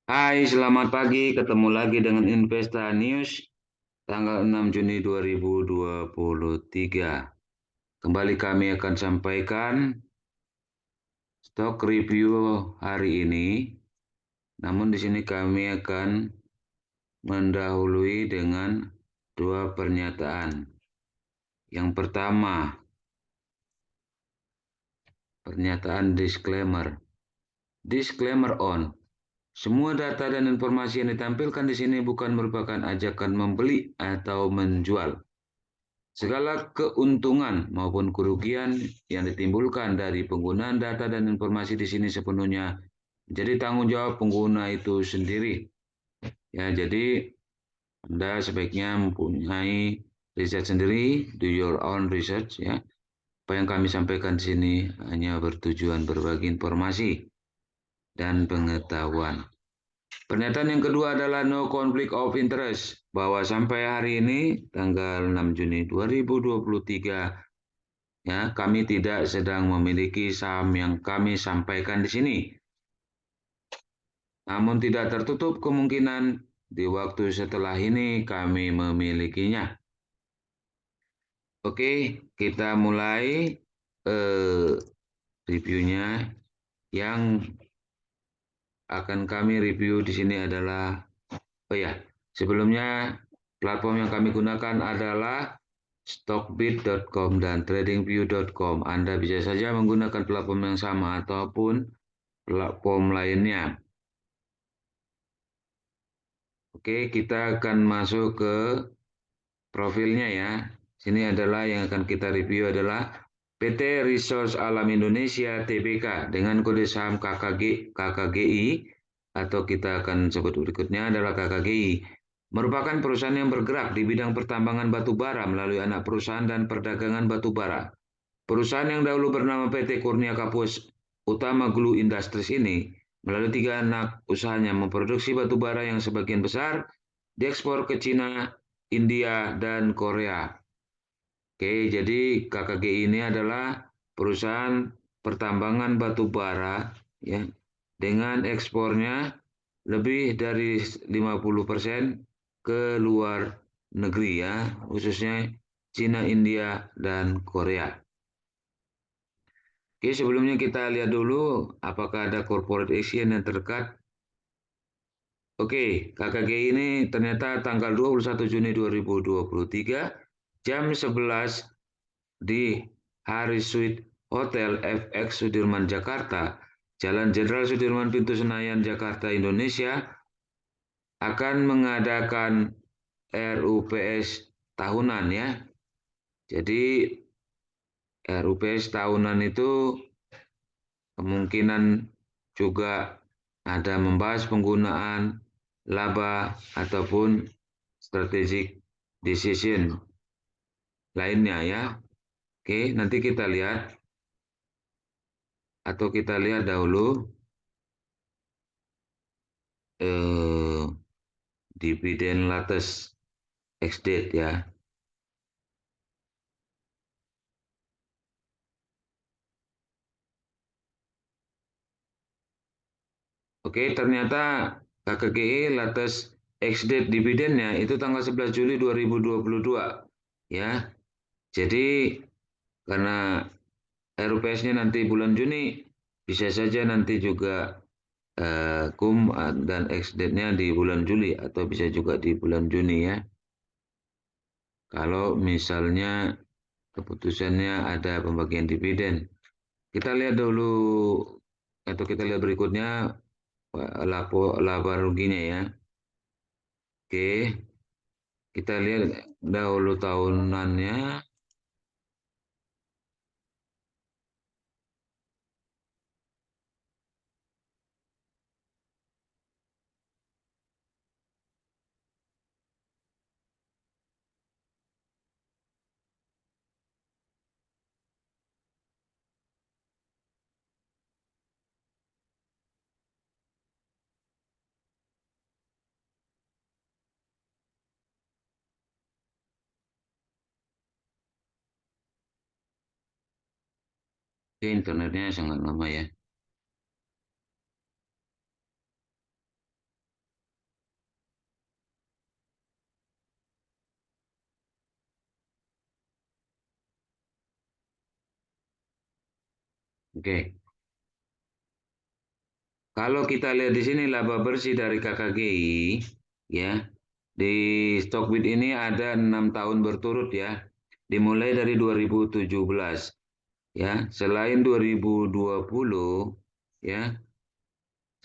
Hai, selamat pagi. Ketemu lagi dengan Investa News tanggal 6 Juni 2023. Kembali kami akan sampaikan stok review hari ini. Namun di sini kami akan mendahului dengan dua pernyataan. Yang pertama, pernyataan disclaimer. Disclaimer on. Semua data dan informasi yang ditampilkan di sini bukan merupakan ajakan membeli atau menjual. Segala keuntungan maupun kerugian yang ditimbulkan dari penggunaan data dan informasi di sini sepenuhnya menjadi tanggung jawab pengguna itu sendiri. Ya, jadi Anda sebaiknya mempunyai riset sendiri, do your own research ya. Apa yang kami sampaikan di sini hanya bertujuan berbagi informasi dan pengetahuan. Pernyataan yang kedua adalah no conflict of interest, bahwa sampai hari ini tanggal 6 Juni 2023 ya, kami tidak sedang memiliki saham yang kami sampaikan di sini. Namun tidak tertutup kemungkinan di waktu setelah ini kami memilikinya. Oke, kita mulai reviewnya. Yang akan kami review di sini adalah, sebelumnya platform yang kami gunakan adalah stockbit.com dan tradingview.com. Anda bisa saja menggunakan platform yang sama ataupun platform lainnya. Oke, kita akan masuk ke profilnya ya. Sini adalah yang akan kita review adalah PT Resource Alam Indonesia Tbk dengan kode saham KKGI atau kita akan sebut berikutnya adalah KKGI. Merupakan perusahaan yang bergerak di bidang pertambangan batu bara melalui anak perusahaan dan perdagangan batu bara. Perusahaan yang dahulu bernama PT Kurnia Kapus Utama Glue Industries ini melalui 3 anak usahanya memproduksi batu bara yang sebagian besar diekspor ke Cina, India, dan Korea. Oke, jadi KKGI ini adalah perusahaan pertambangan batu bara ya, dengan ekspornya lebih dari 50% ke luar negeri ya, khususnya Cina, India, dan Korea. Oke, sebelumnya kita lihat dulu apakah ada corporate action yang terdekat. Oke, KKG ini ternyata tanggal 21 Juni 2023 jam 11 di Harris Suite Hotel FX Sudirman Jakarta, Jalan Jenderal Sudirman Pintu Senayan Jakarta Indonesia akan mengadakan RUPS tahunan ya. Jadi RUPS tahunan itu kemungkinan juga ada membahas penggunaan laba ataupun strategic decision lainnya ya. Oke, nanti kita lihat atau kita lihat dahulu eh, dividen latest ex-date ya. Oke, ternyata KKGI latest ex-date dividennya itu tanggal 11 Juli 2022 ya. Jadi karena RUPS-nya nanti bulan Juni, bisa saja nanti juga KUM dan ex-date-nya di bulan Juli atau bisa juga di bulan Juni ya. Kalau misalnya keputusannya ada pembagian dividen. Kita lihat dulu atau kita lihat berikutnya laba ruginya ya. Oke, kita lihat dahulu tahunannya. Oke, internetnya sangat lama ya. Oke. Kalau kita lihat di sini laba bersih dari KKGI, ya, di Stockbit ini ada 6 tahun berturut ya, dimulai dari 2017, ya. Selain 2020, ya,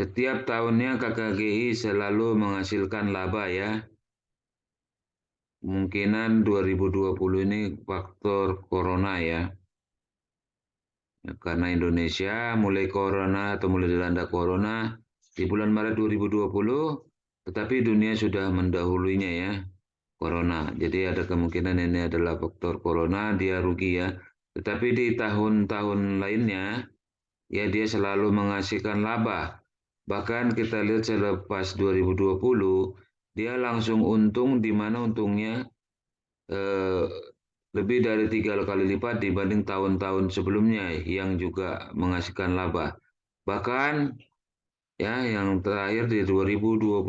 setiap tahunnya KKGI selalu menghasilkan laba ya. Kemungkinan 2020 ini faktor corona ya. Karena Indonesia mulai dilanda corona di bulan Maret 2020, tetapi dunia sudah mendahulunya ya, corona. Jadi ada kemungkinan ini adalah faktor corona, dia rugi ya. Tetapi di tahun-tahun lainnya, ya dia selalu menghasilkan laba. Bahkan kita lihat selepas 2020, dia langsung untung, di mana untungnya eh, lebih dari 3 kali lipat dibanding tahun-tahun sebelumnya yang juga menghasilkan laba. Bahkan ya yang terakhir di 2022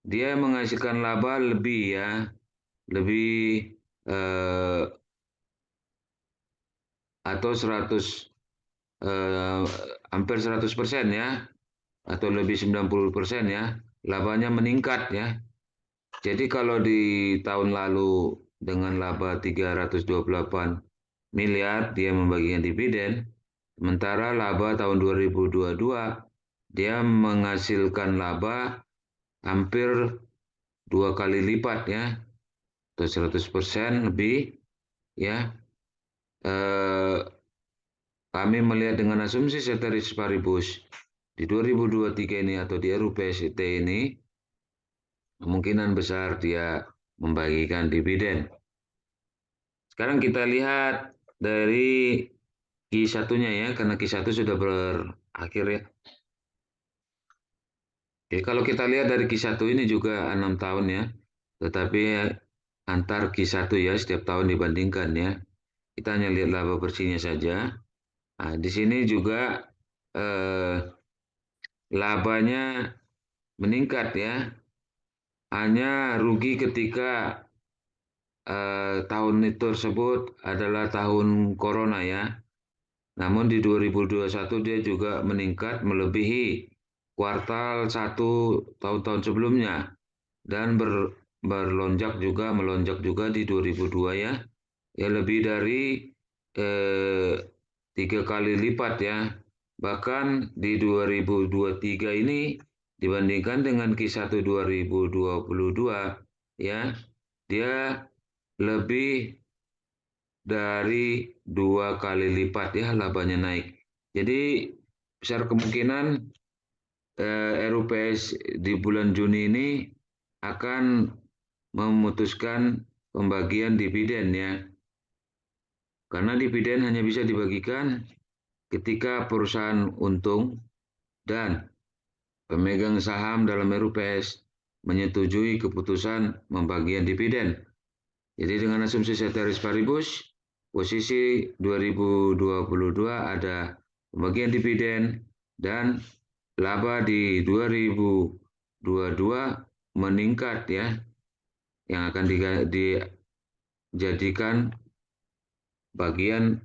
dia menghasilkan laba lebih ya, lebih eh, atau 100 eh, hampir 100% ya, atau lebih 90% ya, labanya meningkat ya. Jadi kalau di tahun lalu dengan laba 328 miliar dia membagikan dividen, sementara laba tahun 2022 dia menghasilkan laba hampir 2 kali lipat ya, atau 100% lebih ya. Eh, Kami melihat dengan asumsi ceteris paribus di 2023 ini atau di RUPST ini kemungkinan besar dia membagikan dividen. Sekarang kita lihat dari Q1-nya ya, karena Q1 sudah berakhir ya. Oke, kalau kita lihat dari Q1 ini juga 6 tahun ya, tetapi antar Q1 ya setiap tahun dibandingkan ya. Kita hanya lihat laba bersihnya saja. Nah, di sini juga labanya meningkat ya. Hanya rugi ketika tahun itu tersebut adalah tahun corona ya. Namun di 2021 dia juga meningkat melebihi kuartal 1 tahun-tahun sebelumnya dan melonjak juga di 2002 ya. Ya lebih dari 3 kali lipat ya. Bahkan di 2023 ini dibandingkan dengan Q1 2022 ya, dia lebih dari 2 kali lipat ya labanya naik. Jadi besar kemungkinan RUPS di bulan Juni ini akan memutuskan pembagian dividen ya. Karena dividen hanya bisa dibagikan ketika perusahaan untung dan pemegang saham dalam RUPS menyetujui keputusan pembagian dividen. Jadi dengan asumsi ceteris paribus, posisi 2022 ada pembagian dividen dan laba di 2022 meningkat ya, yang akan dijadikan bagian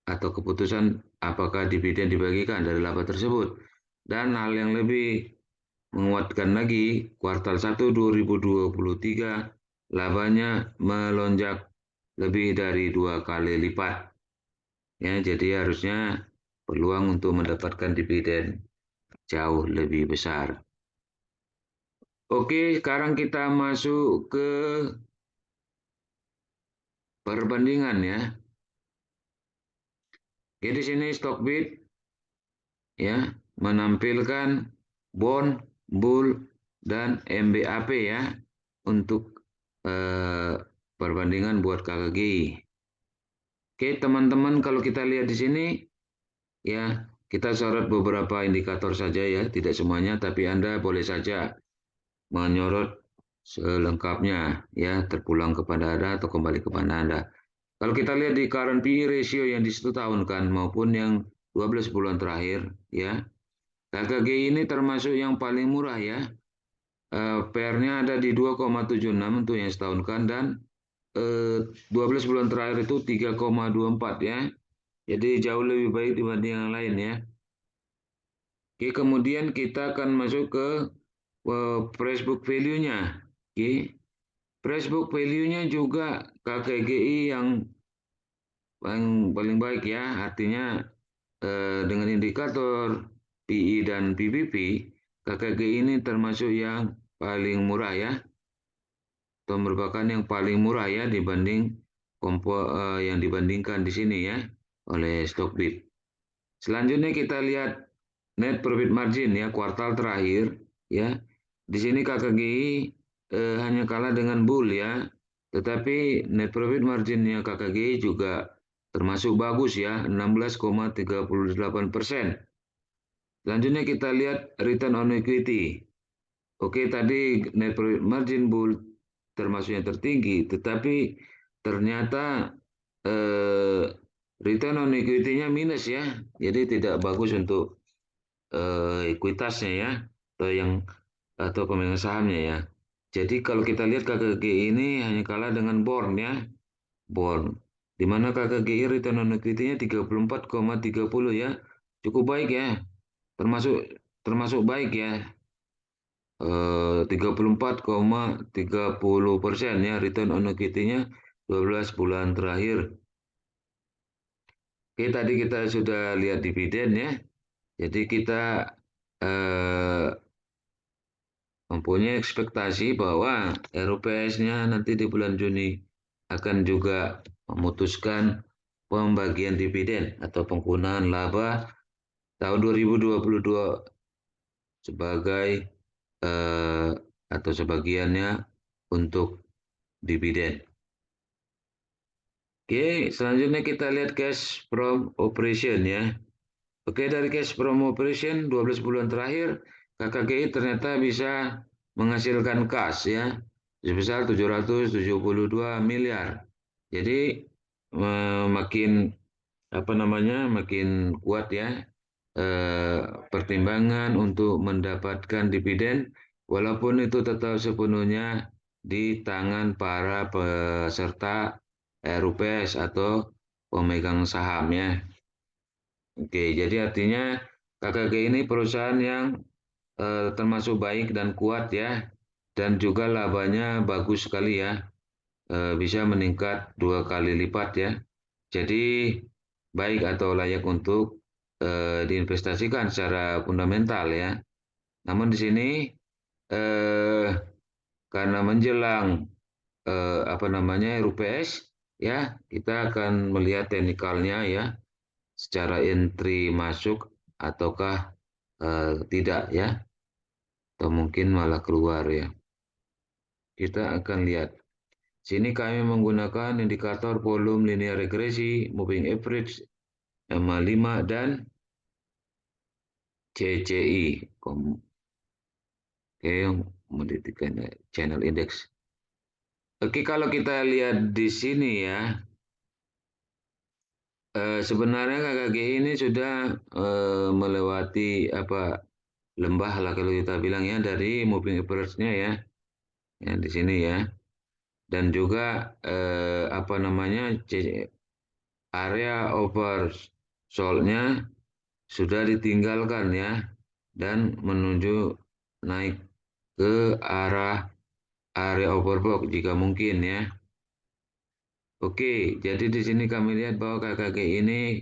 atau keputusan apakah dividen dibagikan dari laba tersebut. Dan hal yang lebih menguatkan lagi, kuartal 1 2023 labanya melonjak lebih dari 2 kali lipat. Ya, jadi harusnya peluang untuk mendapatkan dividen jauh lebih besar. Oke, sekarang kita masuk ke perbandingan ya. Jadi di sini Stockbit ya menampilkan bond, bull, dan MBAP ya untuk perbandingan buat KKGI. Oke, teman-teman, kalau kita lihat di sini ya, kita sorot beberapa indikator saja ya, tidak semuanya, tapi Anda boleh saja menyorot selengkapnya ya, terpulang kepada Anda atau kembali kepada Anda. Kalau kita lihat di current PE ratio yang di 1 tahun kan maupun yang 12 bulan terakhir ya, KKGI ini termasuk yang paling murah ya. PR-nya ada di 2,76 untuk yang setahun kan, dan 12 bulan terakhir itu 3,24 ya. Jadi jauh lebih baik dibanding yang lain ya. Oke, kemudian kita akan masuk ke price book value-nya. Oke. Price book value-nya juga KKGI yang paling baik ya. Artinya dengan indikator PI dan PBB, KKGI ini termasuk yang paling murah ya, atau merupakan yang paling murah ya dibanding yang dibandingkan di sini ya oleh Stockbit. Selanjutnya kita lihat net profit margin ya kuartal terakhir ya. Di sini KKGI hanya kalah dengan Bull ya. Tetapi net profit marginnya KKGI juga termasuk bagus ya, 16,38%. Selanjutnya kita lihat return on equity. Oke, tadi net profit margin Bull termasuk yang tertinggi, tetapi ternyata eh, return on equity-nya minus ya. Jadi tidak bagus untuk ekuitasnya ya, atau pemegang sahamnya ya. Jadi kalau kita lihat KKGI ini hanya kalah dengan Born ya, Born. Di mana KKGI return on equity-nya 34,30 ya, cukup baik ya, termasuk termasuk baik ya. 34,30% ya return on equity-nya 12 bulan terakhir. Oke, tadi kita sudah lihat dividen ya. Jadi kita eh, mempunyai ekspektasi bahwa RUPS-nya nanti di bulan Juni akan juga memutuskan pembagian dividen atau penggunaan laba tahun 2022 sebagai eh, atau sebagiannya untuk dividen. Oke, selanjutnya kita lihat cash from operation ya. Oke, dari cash from operation 12 bulan terakhir, KKGI ternyata bisa menghasilkan kas ya sebesar 772 miliar. Jadi makin apa namanya makin kuat ya pertimbangan untuk mendapatkan dividen walaupun itu tetap sepenuhnya di tangan para peserta RUPS atau pemegang saham ya. Oke, jadi artinya KKG ini perusahaan yang termasuk baik dan kuat ya, dan juga labanya bagus sekali ya, bisa meningkat 2 kali lipat ya. Jadi baik atau layak untuk diinvestasikan secara fundamental ya. Namun di sini eh, karena menjelang apa namanya RUPS ya, kita akan melihat teknikalnya ya secara entry masuk ataukah tidak ya, atau mungkin malah keluar ya. Kita akan lihat. Sini kami menggunakan indikator volume linear regresi, moving average, MA5 dan CCI. Oke, mendidikkan channel index. Oke, kalau kita lihat di sini ya, sebenarnya KKG ini sudah melewati apa lembah lah kalau kita bilang ya dari moving average-nya ya, di sini ya, dan juga apa namanya area oversold-nya sudah ditinggalkan ya, dan menuju naik ke arah area overbought jika mungkin ya. Oke, jadi di sini kami lihat bahwa KKG ini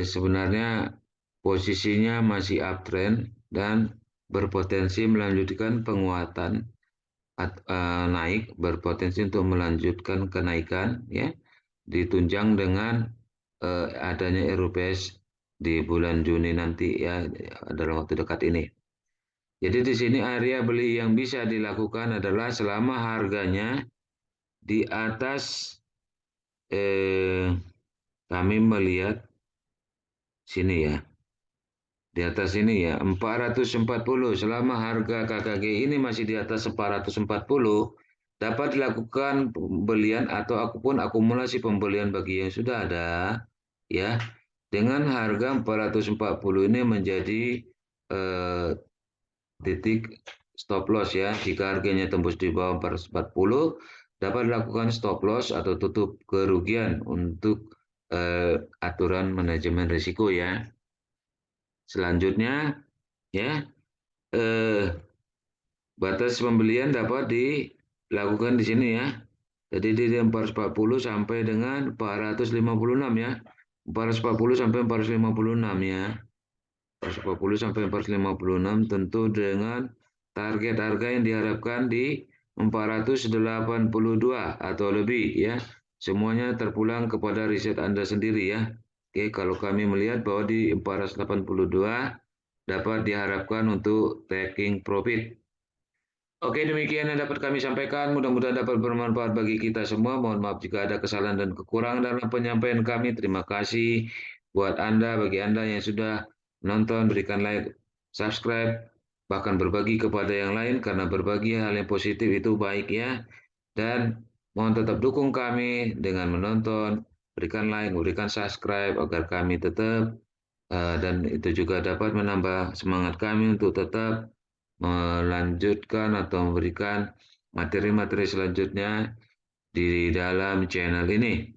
sebenarnya posisinya masih uptrend dan berpotensi melanjutkan penguatan naik, berpotensi untuk melanjutkan kenaikan ya, ditunjang dengan adanya RUPS di bulan Juni nanti ya dalam waktu dekat ini. Jadi di sini area beli yang bisa dilakukan adalah selama harganya di atas kami melihat sini ya. Di atas ini ya 440 selama harga KKG ini masih di atas 440 dapat dilakukan pembelian atau akumulasi pembelian bagi yang sudah ada ya dengan harga 440 ini menjadi eh, titik stop loss ya. Jika harganya tembus di bawah 440 dapat dilakukan stop loss atau tutup kerugian untuk aturan manajemen risiko ya. Selanjutnya ya, eh, batas pembelian dapat dilakukan di sini ya. Jadi di 440 sampai dengan 456 ya. 440 sampai 456 ya. 440 sampai 456 tentu dengan target harga yang diharapkan di 482 atau lebih ya. Semuanya terpulang kepada riset Anda sendiri ya. Oke, kalau kami melihat bahwa di 482 dapat diharapkan untuk taking profit. Oke, demikian yang dapat kami sampaikan. Mudah-mudahan dapat bermanfaat bagi kita semua. Mohon maaf jika ada kesalahan dan kekurangan dalam penyampaian kami. Terima kasih buat Anda, bagi Anda yang sudah menonton, berikan like, subscribe, bahkan berbagi kepada yang lain, karena berbagi hal yang positif itu baik ya. Dan mohon tetap dukung kami dengan menonton, berikan like, berikan subscribe, agar kami tetap dan itu juga dapat menambah semangat kami untuk tetap melanjutkan atau memberikan materi-materi selanjutnya di dalam channel ini.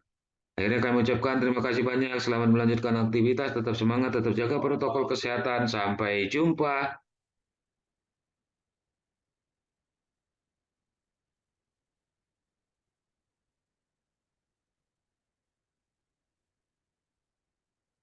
Akhirnya kami ucapkan terima kasih banyak. Selamat melanjutkan aktivitas. Tetap semangat, tetap jaga protokol kesehatan. Sampai jumpa.